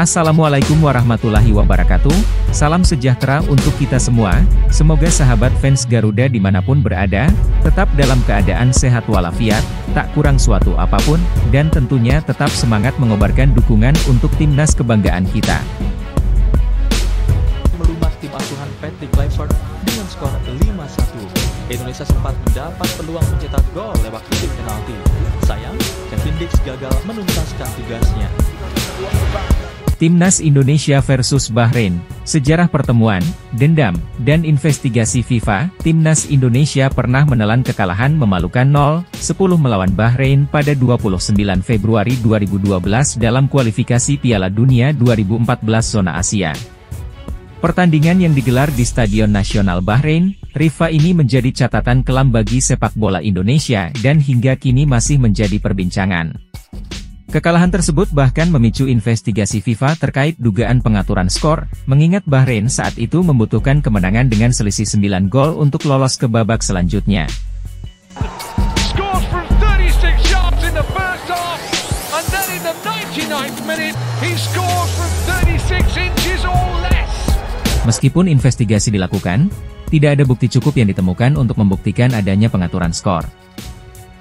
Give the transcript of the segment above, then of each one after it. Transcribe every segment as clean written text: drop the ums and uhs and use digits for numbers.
Assalamualaikum warahmatullahi wabarakatuh, salam sejahtera untuk kita semua, semoga sahabat fans Garuda dimanapun berada, tetap dalam keadaan sehat walafiat, tak kurang suatu apapun, dan tentunya tetap semangat mengobarkan dukungan untuk timnas kebanggaan kita. Melumat tim asuhan Patrick Kluivert dengan skor 5-1. Indonesia sempat mendapat peluang mencetak gol lewat titik penalti. Sayang, Kevin Dix gagal menuntaskan tugasnya. Timnas Indonesia versus Bahrain, sejarah pertemuan, dendam, dan investigasi FIFA. Timnas Indonesia pernah menelan kekalahan memalukan 0-10 melawan Bahrain pada 29 Februari 2012 dalam kualifikasi Piala Dunia 2014 zona Asia. Pertandingan yang digelar di Stadion Nasional Bahrain, rival ini menjadi catatan kelam bagi sepak bola Indonesia dan hingga kini masih menjadi perbincangan. Kekalahan tersebut bahkan memicu investigasi FIFA terkait dugaan pengaturan skor, mengingat Bahrain saat itu membutuhkan kemenangan dengan selisih 9 gol untuk lolos ke babak selanjutnya. Meskipun investigasi dilakukan, tidak ada bukti cukup yang ditemukan untuk membuktikan adanya pengaturan skor.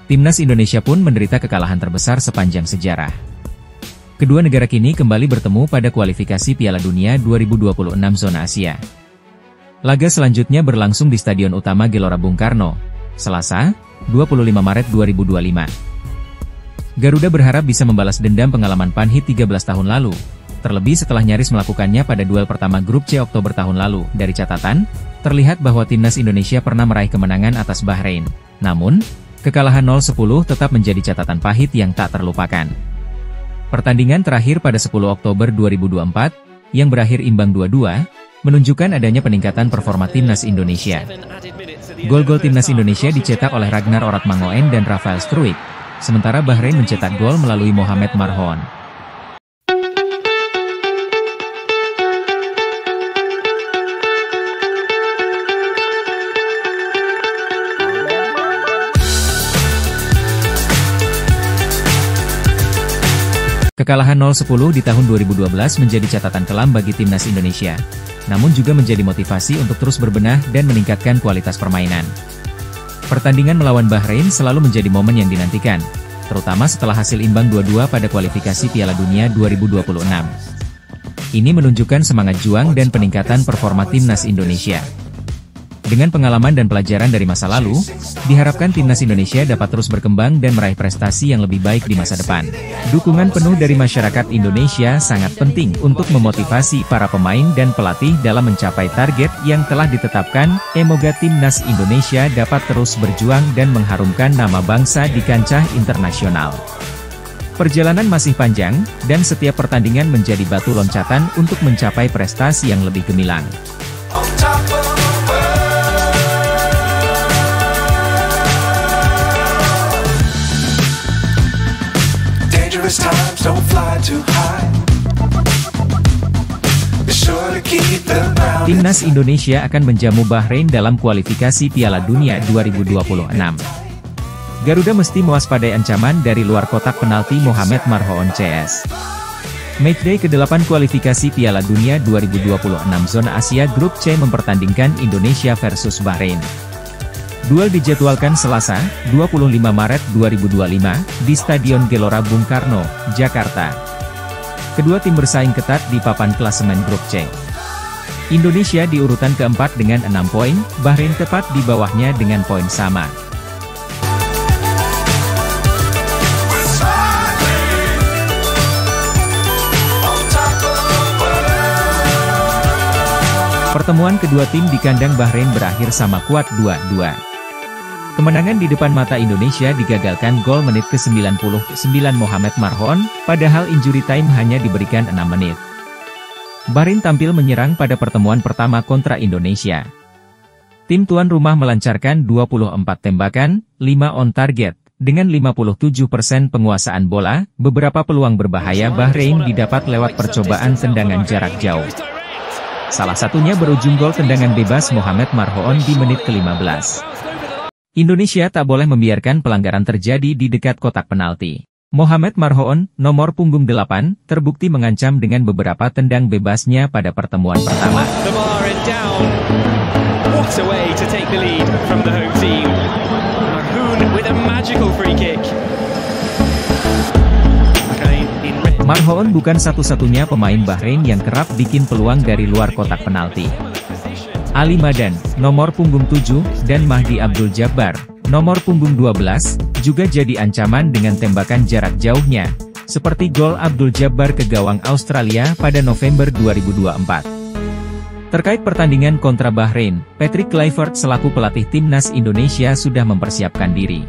Timnas Indonesia pun menderita kekalahan terbesar sepanjang sejarah. Kedua negara kini kembali bertemu pada kualifikasi Piala Dunia 2026 zona Asia. Laga selanjutnya berlangsung di Stadion Utama Gelora Bung Karno, Selasa, 25 Maret 2025. Garuda berharap bisa membalas dendam pengalaman Panhit 13 tahun lalu, terlebih setelah nyaris melakukannya pada duel pertama grup C Oktober tahun lalu. Dari catatan, terlihat bahwa Timnas Indonesia pernah meraih kemenangan atas Bahrain. Namun, kekalahan 0-10 tetap menjadi catatan pahit yang tak terlupakan. Pertandingan terakhir pada 10 Oktober 2024, yang berakhir imbang 2-2, menunjukkan adanya peningkatan performa Timnas Indonesia. Gol-gol Timnas Indonesia dicetak oleh Ragnar Oratmangoen dan Rafael Struijk, sementara Bahrain mencetak gol melalui Mohamed Marhoon. Kekalahan 0-10 di tahun 2012 menjadi catatan kelam bagi Timnas Indonesia, namun juga menjadi motivasi untuk terus berbenah dan meningkatkan kualitas permainan. Pertandingan melawan Bahrain selalu menjadi momen yang dinantikan, terutama setelah hasil imbang 2-2 pada kualifikasi Piala Dunia 2026. Ini menunjukkan semangat juang dan peningkatan performa Timnas Indonesia. Dengan pengalaman dan pelajaran dari masa lalu, diharapkan Timnas Indonesia dapat terus berkembang dan meraih prestasi yang lebih baik di masa depan. Dukungan penuh dari masyarakat Indonesia sangat penting untuk memotivasi para pemain dan pelatih dalam mencapai target yang telah ditetapkan. Semoga Timnas Indonesia dapat terus berjuang dan mengharumkan nama bangsa di kancah internasional. Perjalanan masih panjang, dan setiap pertandingan menjadi batu loncatan untuk mencapai prestasi yang lebih gemilang. Timnas Indonesia akan menjamu Bahrain dalam kualifikasi Piala Dunia 2026. Garuda mesti mewaspadai ancaman dari luar kotak penalti Mohamed Marhoon CS. Matchday ke-8 kualifikasi Piala Dunia 2026 zona Asia Grup C mempertandingkan Indonesia versus Bahrain. Duel dijadwalkan Selasa, 25 Maret 2025, di Stadion Gelora Bung Karno, Jakarta. Kedua tim bersaing ketat di papan klasemen Grup C. Indonesia di urutan keempat dengan 6 poin, Bahrain tepat di bawahnya dengan poin sama. Pertemuan kedua tim di kandang Bahrain berakhir sama kuat 2-2. Kemenangan di depan mata Indonesia digagalkan gol menit ke-99 Mohamed Marhoon, padahal injury time hanya diberikan 6 menit. Bahrain tampil menyerang pada pertemuan pertama kontra Indonesia. Tim tuan rumah melancarkan 24 tembakan, 5 on target, dengan 57% penguasaan bola. Beberapa peluang berbahaya Bahrain didapat lewat percobaan tendangan jarak jauh. Salah satunya berujung gol tendangan bebas Mohamed Marhoon di menit ke-15. Indonesia tak boleh membiarkan pelanggaran terjadi di dekat kotak penalti. Mohamed Marhoon, nomor punggung 8, terbukti mengancam dengan beberapa tendang bebasnya pada pertemuan pertama. What a way to take the lead from the home team. Marhoon with a magical free kick. Marhoon bukan satu-satunya pemain Bahrain yang kerap bikin peluang dari luar kotak penalti. Ali Madan, nomor punggung 7, dan Mahdi Abdul Jabbar, nomor punggung 12, juga jadi ancaman dengan tembakan jarak jauhnya, seperti gol Abdul Jabbar ke gawang Australia pada November 2024. Terkait pertandingan kontra Bahrain, Patrick Kluivert selaku pelatih timnas Indonesia sudah mempersiapkan diri.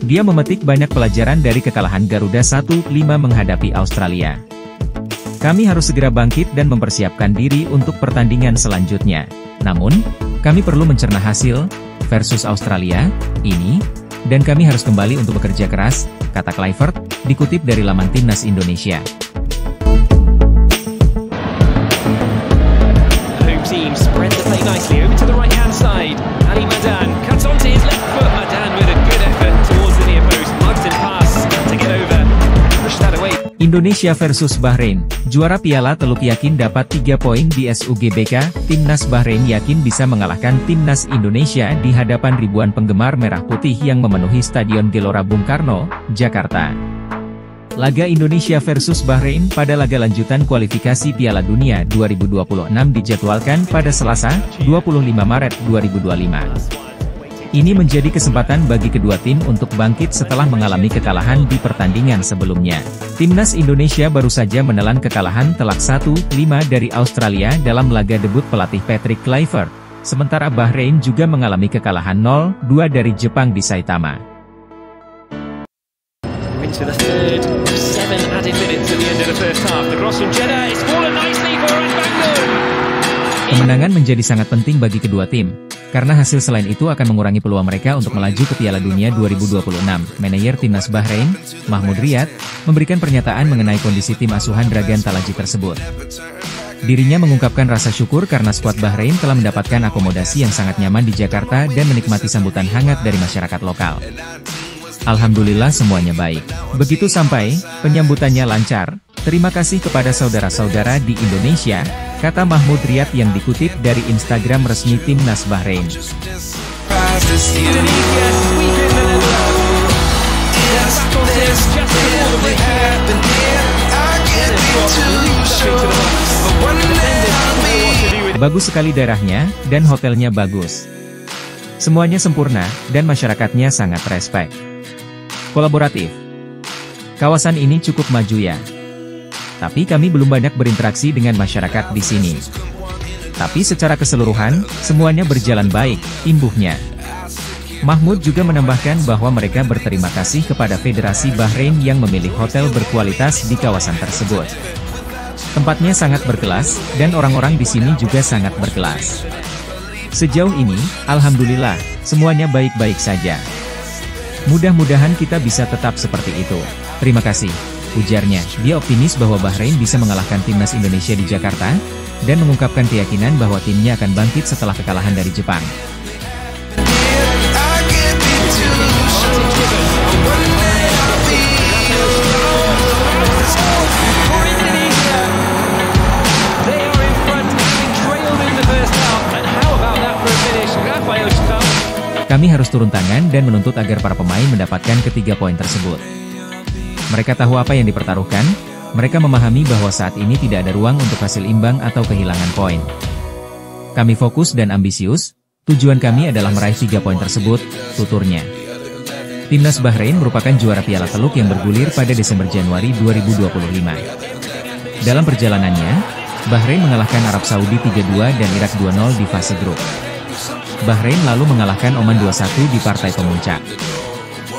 Dia memetik banyak pelajaran dari kekalahan Garuda 1-5 menghadapi Australia. Kami harus segera bangkit dan mempersiapkan diri untuk pertandingan selanjutnya. Namun, kami perlu mencerna hasil versus Australia ini, dan kami harus kembali untuk bekerja keras, kata Kluivert, dikutip dari laman Timnas Indonesia. Home team spread the play nicely over to the right-hand side. Ali Madan cuts onto his left foot. Madan with a good effort towards the near post. Mugston pass to get over. Push that away. Indonesia versus Bahrain, juara Piala Teluk yakin dapat 3 poin di SUGBK. Timnas Bahrain yakin bisa mengalahkan Timnas Indonesia di hadapan ribuan penggemar merah putih yang memenuhi Stadion Gelora Bung Karno, Jakarta. Laga Indonesia versus Bahrain pada laga lanjutan kualifikasi Piala Dunia 2026 dijadwalkan pada Selasa, 25 Maret 2025. Ini menjadi kesempatan bagi kedua tim untuk bangkit setelah mengalami kekalahan di pertandingan sebelumnya. Timnas Indonesia baru saja menelan kekalahan telak 1-5 dari Australia dalam laga debut pelatih Patrick Kluivert, sementara Bahrain juga mengalami kekalahan 0-2 dari Jepang di Saitama. Into the third, 7 added minutes at the end of the first half. The cross from Jeddah is fallen nicely for Bangor. Kemenangan menjadi sangat penting bagi kedua tim, karena hasil selain itu akan mengurangi peluang mereka untuk melaju ke Piala Dunia 2026. Manajer Timnas Bahrain, Mahmud Riyad, memberikan pernyataan mengenai kondisi tim asuhan Dragan Talaji tersebut. Dirinya mengungkapkan rasa syukur karena skuad Bahrain telah mendapatkan akomodasi yang sangat nyaman di Jakarta dan menikmati sambutan hangat dari masyarakat lokal. Alhamdulillah semuanya baik. Begitu sampai, penyambutannya lancar. Terima kasih kepada saudara-saudara di Indonesia, kata Mahmud Riyad yang dikutip dari Instagram resmi Timnas Bahrain. Bagus sekali daerahnya, dan hotelnya bagus. Semuanya sempurna, dan masyarakatnya sangat respek. Kolaboratif. Kawasan ini cukup maju ya. Tapi kami belum banyak berinteraksi dengan masyarakat di sini. Tapi secara keseluruhan, semuanya berjalan baik, imbuhnya. Mahmud juga menambahkan bahwa mereka berterima kasih kepada Federasi Bahrain yang memilih hotel berkualitas di kawasan tersebut. Tempatnya sangat berkelas, dan orang-orang di sini juga sangat berkelas. Sejauh ini, alhamdulillah, semuanya baik-baik saja. Mudah-mudahan kita bisa tetap seperti itu. Terima kasih, ujarnya. Dia optimis bahwa Bahrain bisa mengalahkan Timnas Indonesia di Jakarta, dan mengungkapkan keyakinan bahwa timnya akan bangkit setelah kekalahan dari Jepang. Kami harus turun tangan dan menuntut agar para pemain mendapatkan ketiga poin tersebut. Mereka tahu apa yang dipertaruhkan, mereka memahami bahwa saat ini tidak ada ruang untuk hasil imbang atau kehilangan poin. Kami fokus dan ambisius, tujuan kami adalah meraih 3 poin tersebut, tuturnya. Timnas Bahrain merupakan juara Piala Teluk yang bergulir pada Desember-Januari 2025. Dalam perjalanannya, Bahrain mengalahkan Arab Saudi 3-2 dan Irak 2-0 di fase grup. Bahrain lalu mengalahkan Oman 2-1 di partai pemuncak.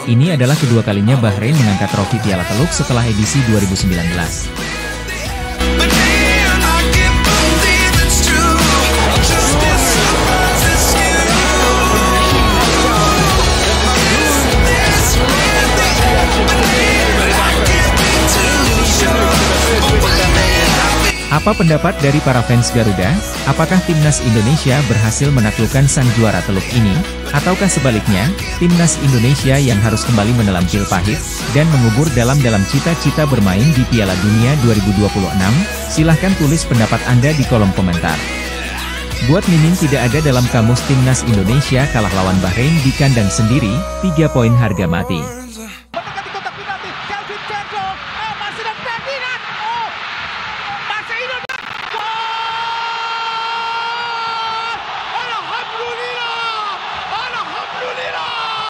Ini adalah kedua kalinya Bahrain mengangkat trofi Piala Teluk setelah edisi 2019. Apa pendapat dari para fans Garuda? Apakah timnas Indonesia berhasil menaklukkan sang juara Teluk ini? Ataukah sebaliknya, timnas Indonesia yang harus kembali menelan pil pahit, dan mengubur dalam-dalam cita-cita bermain di Piala Dunia 2026? Silahkan tulis pendapat Anda di kolom komentar. Buat Mimin tidak ada dalam kamus timnas Indonesia kalah lawan Bahrain di kandang sendiri, 3 poin harga mati.